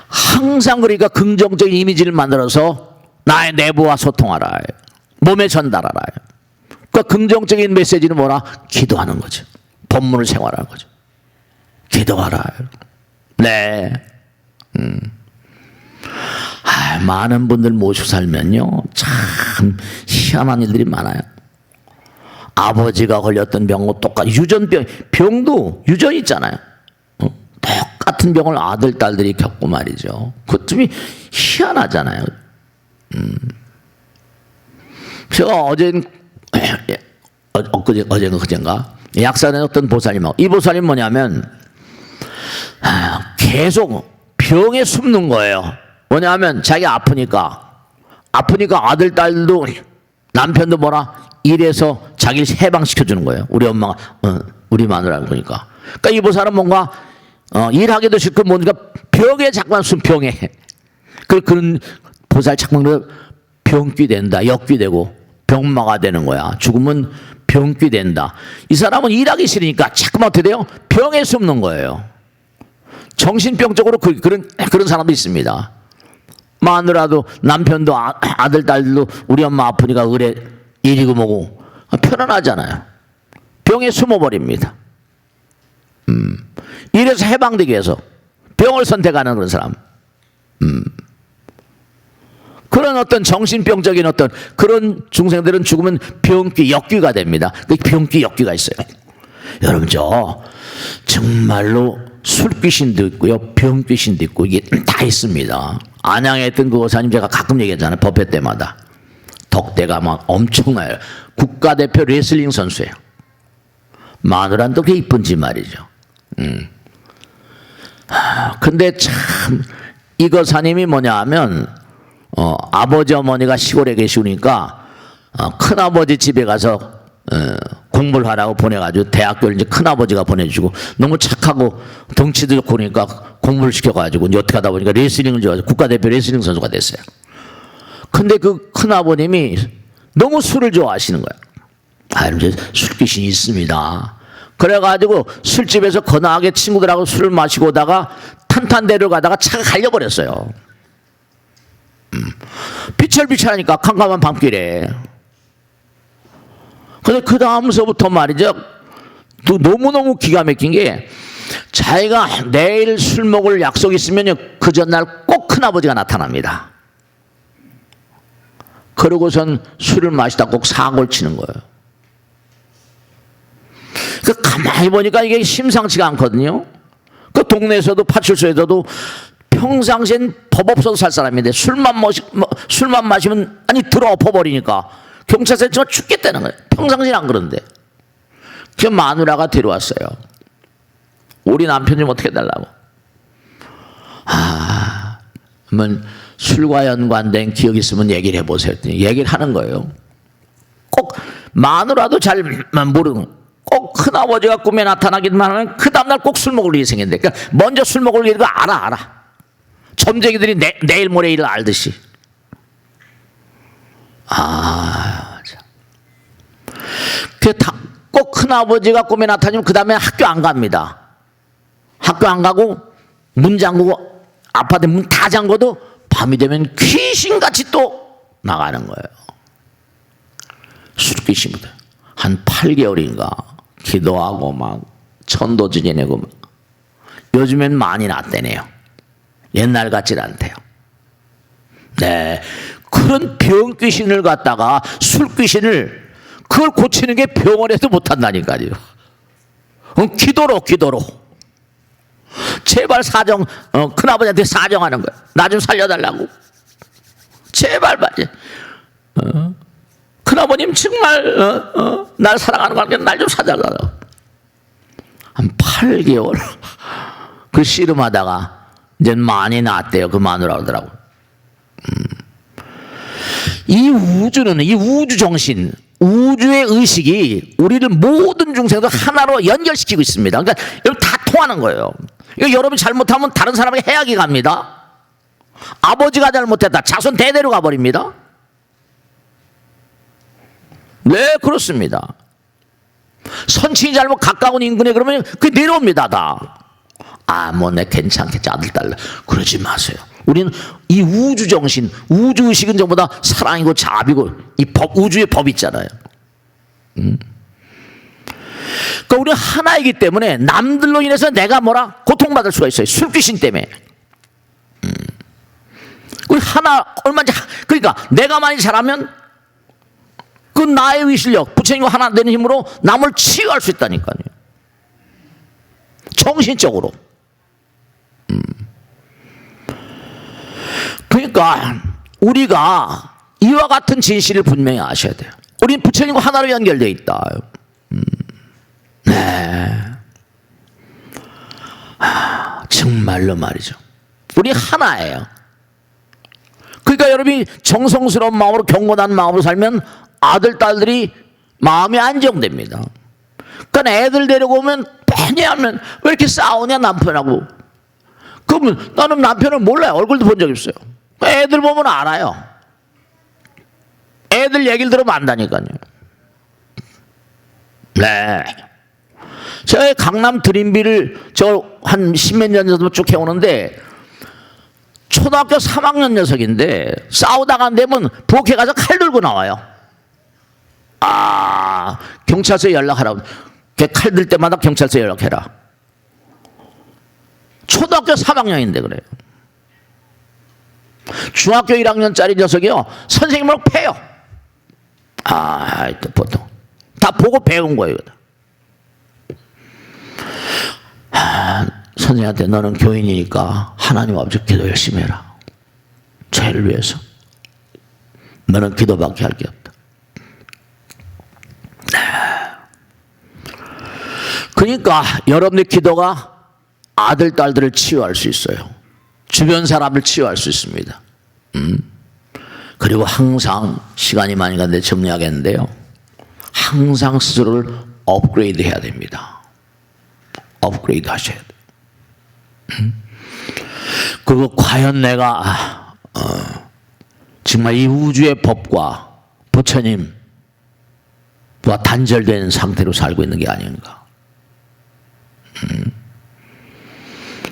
Speaker 1: 항상 그러니까 긍정적인 이미지를 만들어서 나의 내부와 소통하라. 몸에 전달하라. 그러니까 긍정적인 메시지는 뭐라? 기도하는 거죠. 법문을 생활하는 거죠. 기도하라. 네. 많은 분들 모시고 살면요 참 희한한 일들이 많아요. 아버지가 걸렸던 병과 똑같이 유전병, 병도 유전이 있잖아요. 똑같은 병을 아들, 딸들이 겪고 말이죠. 그 점이 희한하잖아요. 제가 그젠가 약산에 어떤 보살님하고, 이 보살님 뭐냐면 계속 병에 숨는 거예요. 뭐냐면 자기 아프니까 아들, 딸도 남편도 뭐라? 일해서 자기를 해방시켜 주는 거예요. 우리 엄마가 우리 마누라를 보니까. 그러니까 이 보살은 뭔가 일하기도 싫고 뭔가 병에 자꾸만 병에 그런 보살 자꾸만 병귀 된다, 역귀 되고 병마가 되는 거야. 죽으면 병귀 된다. 이 사람은 일하기 싫으니까 자꾸만 어떻게 돼요? 병에 숨는 거예요. 정신병적으로 그런 사람도 있습니다. 마누라도 남편도 아들, 딸도 우리 엄마 아프니까 의뢰 일이고 뭐고 편안하잖아요. 병에 숨어버립니다. 이래서 해방되기 위해서 병을 선택하는 그런 사람. 그런 어떤 정신병적인 어떤 그런 중생들은 죽으면 병귀, 역귀가 됩니다. 그 병귀, 역귀가 있어요. 여러분 정말로 술귀신도 있고요, 병귀신도 있고 이게 다 있습니다. 안양에 있던 그 의사님 제가 가끔 얘기하잖아요. 법회 때마다. 덕대가 막 엄청나요. 국가대표 레슬링 선수예요. 마누라는 또 그게 이쁜지 말이죠. 근데 참 이 거사님이 뭐냐 하면 아버지 어머니가 시골에 계시니까 큰아버지 집에 가서 공부를 하라고 보내가지고 대학교를 이제 큰아버지가 보내주고 너무 착하고 덩치도 좋고 그러니까 공부를 시켜가지고 이제 어떻게 하다 보니까 레슬링을 좋아해서 국가대표 레슬링 선수가 됐어요. 근데 그 큰아버님이 너무 술을 좋아하시는 거예요. 이제 술귀신이 있습니다. 그래가지고 술집에서 거나하게 친구들하고 술을 마시고 오다가 탄탄대로 가다가 차가 갈려버렸어요. 비철비철하니까 캄캄한 밤길에. 근데 그 다음서부터 말이죠, 또 너무너무 기가 막힌 게 자기가 내일 술 먹을 약속이 있으면 그 전날 꼭 큰아버지가 나타납니다. 그러고선 술을 마시다 꼭 사고를 치는 거예요. 그 가만히 보니까 이게 심상치가 않거든요. 그 동네에서도 파출소에서도 평상시엔 법 없어도 살 사람인데 술만 마시면 아니 들어 엎어버리니까 경찰서에 정말 죽겠다는 거예요. 평상시는 안 그런데. 그 마누라가 데려왔어요. 우리 남편 좀 어떻게 해달라고. 그러면 술과 연관된 기억이 있으면 얘기를 해보세요. 얘기를 하는 거예요. 꼭 마누라도 잘 모르는, 꼭 큰아버지가 꿈에 나타나기만 하면 그 다음날 꼭 술 먹을 일이 생긴대. 그러니까 먼저 술 먹을 일을 알아. 점쟁이들이 내일 모레 일을 알듯이. 꼭 큰아버지가 꿈에 나타나면 그 다음에 학교 안 갑니다. 학교 안 가고 문 잠그고 아파트 문 다 잠궈도 밤이 되면 귀신같이 또 나가는 거예요. 술귀신부터 한 8개월인가 기도하고 막 천도 지내고 막. 요즘엔 많이 낫대네요. 옛날 같질 않대요. 네, 그런 병귀신을 갖다가 술귀신을 그걸 고치는 게 병원에도 못한다니까요. 기도로 제발 큰아버지한테 사정하는 거야. 나 좀 살려달라고. 제발 말이야. 큰아버님 정말 날 사랑하는 거 날 좀 사달라고. 한 8개월 그 씨름하다가 이제 많이 낫대요. 그 마누라 그러더라고. 이 우주는, 이 우주 정신, 우주의 의식이 우리를 모든 중생도 하나로 연결시키고 있습니다. 그러니까 여러분 다 통하는 거예요. 이거 여러분이 잘못하면 다른 사람에게 해악이 갑니다. 아버지가 잘못했다. 자손 대대로 가버립니다. 네, 그렇습니다. 선친이 잘못 가까운 인근에 그러면 그게 내려옵니다, 다. 뭐 내 괜찮겠지, 아들, 딸. 그러지 마세요. 우리는 이 우주 정신, 우주 의식은 전부 다 사랑이고 자비고 이 법, 우주의 법 있잖아요. 그러니까 우리는 하나이기 때문에 남들로 인해서 내가 고통받을 수가 있어요. 술귀신 때문에. 우리 하나 얼마인지, 그러니까 내가 많이 잘하면 그 나의 위실력, 부처님과 하나 되는 힘으로 남을 치유할 수 있다니까요. 정신적으로. 그러니까 우리가 이와 같은 진실을 분명히 아셔야 돼요. 우리는 부처님과 하나로 연결되어 있다. 네. 정말로 말이죠. 우리 하나예요. 그러니까 여러분이 정성스러운 마음으로 경건한 마음으로 살면 아들, 딸들이 마음이 안정됩니다. 그러니까 애들 데려오면 왜냐하면 왜 이렇게 싸우냐 남편하고. 그러면 나는 남편을 몰라요. 얼굴도 본 적 없어요. 애들 보면 알아요. 애들 얘기를 들으면 안다니까요. 네. 제가 강남 드림비를 한 십몇 년 전부터 쭉 해오는데 초등학교 3학년 녀석인데 싸우다가 안 되면 부엌에 가서 칼 들고 나와요. 경찰서에 연락하라고. 걔 칼 들 때마다 경찰서에 연락해라. 초등학교 3학년인데 그래요. 중학교 1학년짜리 녀석이요. 선생님을 패요. 또 보통 다 보고 배운 거예요. 선생님한테 너는 교인이니까 하나님 앞에서 기도 열심히 해라. 죄를 위해서. 너는 기도밖에 할 게 없다. 그러니까 여러분의 기도가 아들, 딸들을 치유할 수 있어요. 주변 사람을 치유할 수 있습니다. 그리고 항상 시간이 많이 갔는데 정리하겠는데요. 항상 스스로를 업그레이드 해야 됩니다. 업그레이드 하셔야 돼요. 그리고 과연 내가 정말 이 우주의 법과 부처님과 단절된 상태로 살고 있는 게 아닌가.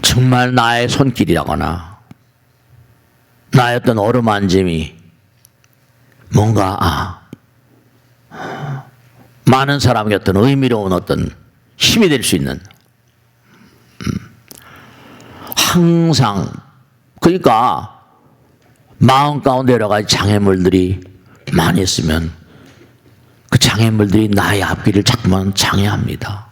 Speaker 1: 정말 나의 손길이라거나 나의 어떤 어루만짐이 뭔가 많은 사람에게 어떤 의미로운 어떤 힘이 될 수 있는. 항상 그러니까 마음 가운데 여러 가지 장애물들이 많이 있으면 그 장애물들이 나의 앞길을 자꾸만 장애합니다.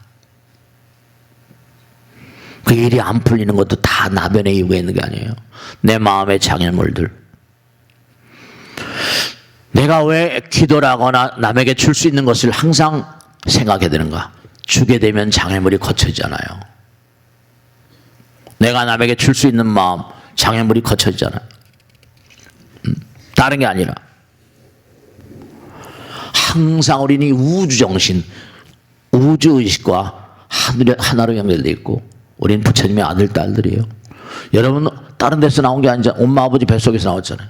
Speaker 1: 그 일이 안 풀리는 것도 다 나변의 이유가 있는 게 아니에요. 내 마음의 장애물들. 내가 왜 기도를 하거나 남에게 줄 수 있는 것을 항상 생각해야 되는가? 주게 되면 장애물이 거쳐지잖아요. 내가 남에게 줄 수 있는 마음, 장애물이 거쳐지잖아요. 다른 게 아니라 항상 우리는 우주정신, 우주의식과 하나로 연결되어 있고 우리는 부처님의 아들, 딸들이에요. 여러분 다른 데서 나온 게 아니잖아요. 엄마 아버지 뱃속에서 나왔잖아요.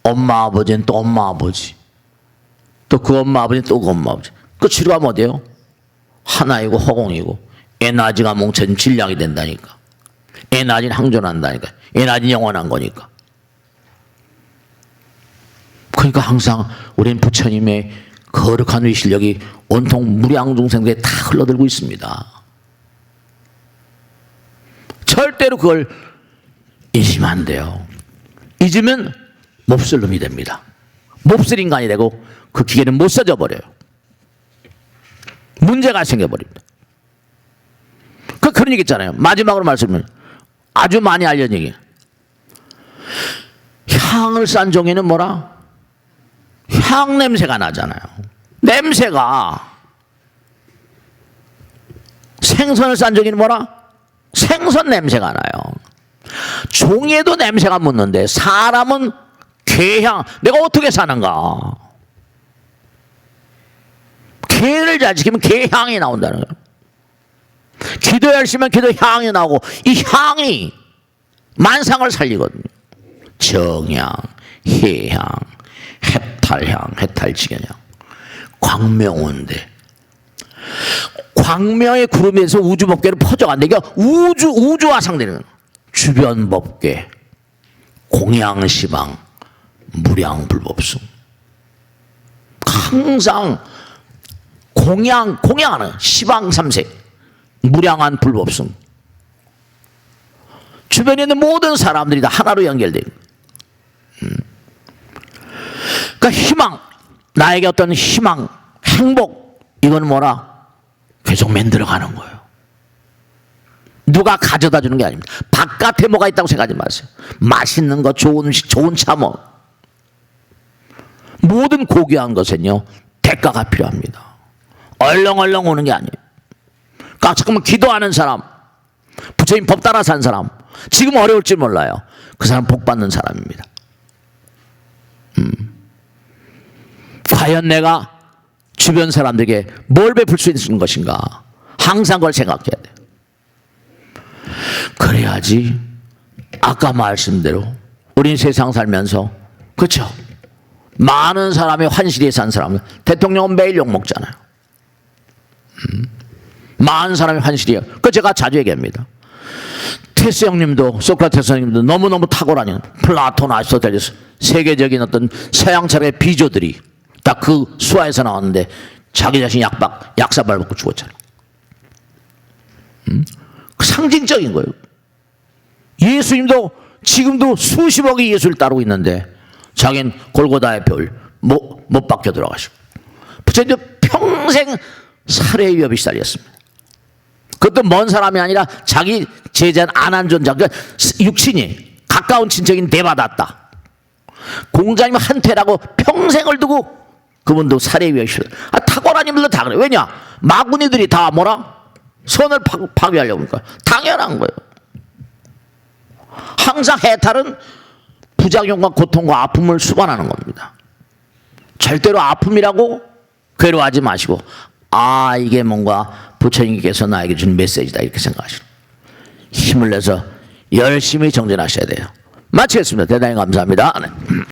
Speaker 1: 엄마 아버지는 또 엄마 아버지, 또 그 엄마 아버지는 또 그 엄마 아버지. 그 치료가 어디예요? 하나이고 허공이고 에너지가 뭉쳐진 질량이 된다니까. 에너지는 항존한다니까. 에너지는 영원한 거니까. 그러니까 항상 우리는 부처님의 거룩한 위실력이 온통 무량중생들에 다 흘러들고 있습니다. 절대로 그걸 잊으면 안 돼요. 잊으면 몹쓸 놈이 됩니다. 몹쓸 인간이 되고 그 기계는 못 써져 버려요. 문제가 생겨버립니다. 그런 얘기 있잖아요. 마지막으로 말씀을 아주 많이 알려진 얘기. 향을 싼 종이는 뭐라? 향 냄새가 나잖아요. 냄새가. 생선을 싼 종이는 뭐라? 생선 냄새가 나요. 종이에도 냄새가 묻는데 사람은 개향. 내가 어떻게 사는가? 개를 잘 지키면 개향이 나온다는 거예요. 기도 열심히 하면 기도 향이 나오고 이 향이 만상을 살리거든요. 정향, 해향, 해탈향, 해탈지견향, 광명운대. 광명의 구름에서 우주법계로 퍼져간다. 그러니까 우주와 상대는 거예요. 주변 법계, 공양시방, 무량불법승. 항상 공양하는 시방삼색, 무량한 불법승. 주변에 있는 모든 사람들이 다 하나로 연결돼요. 그러니까 희망, 나에게 어떤 희망, 행복, 이건 뭐라? 계속 만들어가는 거예요. 누가 가져다 주는 게 아닙니다. 바깥에 뭐가 있다고 생각하지 마세요. 맛있는 거, 좋은 음식, 좋은 차 뭐. 모든 고귀한 것은요, 대가가 필요합니다. 얼렁얼렁 오는 게 아니에요. 그러니까 잠깐만 기도하는 사람, 부처님 법 따라 산 사람, 지금 어려울지 몰라요. 그 사람 복 받는 사람입니다. 과연 내가 주변 사람들에게 뭘 베풀 수 있는 것인가? 항상 그걸 생각해야 돼요. 그래야지 아까 말씀대로 우린 세상 살면서 그렇죠? 많은 사람이 환실에 산 사람은 대통령은 매일 욕먹잖아요. 많은 사람이 환실이에요. 그 제가 자주 얘기합니다. 테스 형님도 소크라테스 형님도 너무너무 탁월한 플라톤, 아리스토텔레스 세계적인 어떤 서양 철학의 비조들이 딱 그 수화에서 나왔는데 자기 자신 약사발 먹고 죽었잖아요. 상징적인 거예요. 예수님도 지금도 수십억의 예수를 따르고 있는데 자기는 골고다의 별 못 박혀 들어가시고 부처님도 평생 살해의 위협이 시달렸습니다. 그것도 먼 사람이 아니라 자기 제자는 안한존자, 그러니까 육신이 가까운 친척인 대받았다. 공자님 한태라고 평생을 두고 그분도 살해의 위협이 시달렸어요. 탁월한 인물도 다 그래요. 왜냐? 마구니들이 다 뭐라? 선을 파괴하려고 하니까 당연한 거예요. 항상 해탈은 부작용과 고통과 아픔을 수반하는 겁니다. 절대로 아픔이라고 괴로워하지 마시고 이게 뭔가 부처님께서 나에게 준 메시지다 이렇게 생각하시고 힘을 내서 열심히 정진하셔야 돼요. 마치겠습니다. 대단히 감사합니다. 네.